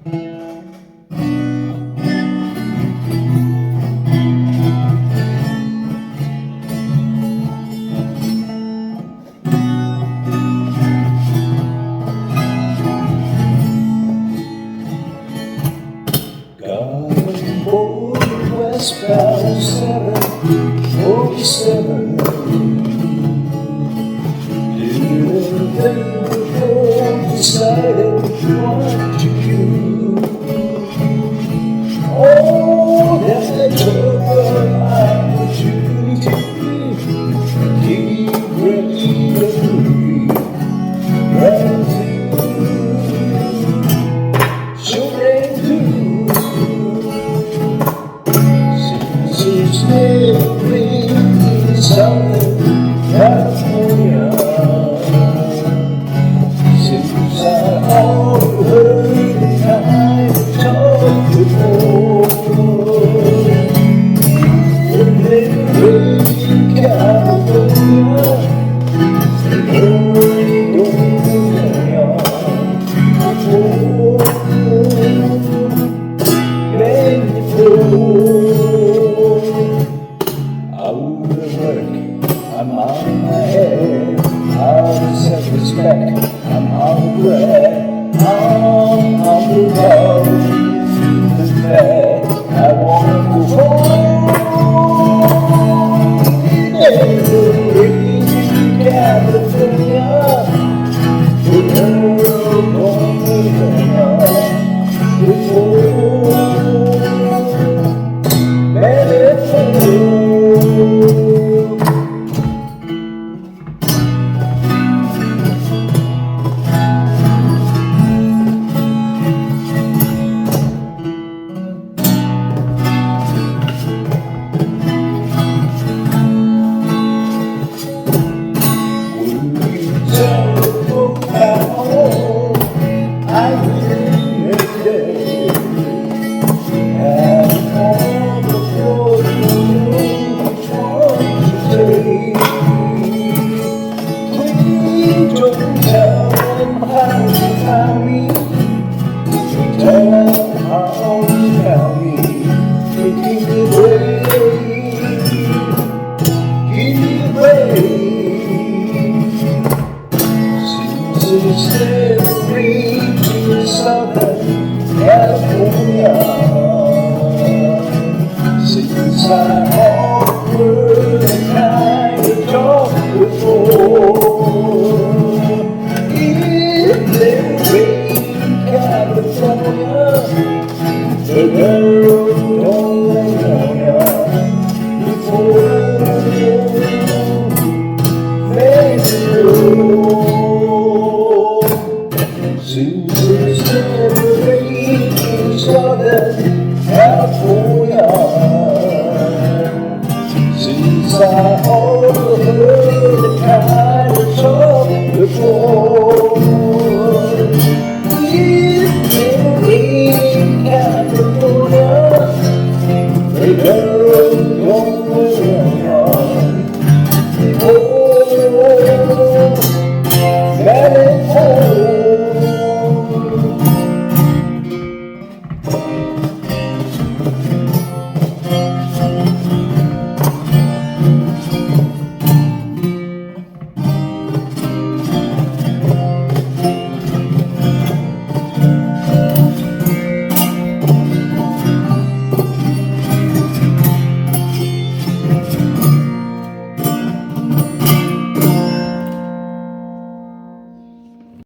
47 didn't think before decided what to do. Oh, that took an opportunity. Keep ready to be right through. Sure they do. Since it's never been Southern California, since I overheard the kind of talk before, when they raised in California, early on, I'm on my head, out of self-respect, I'm out of breath, I'm the love, the bad, I wanna go home. In California, the world only before. Southern California, since I offered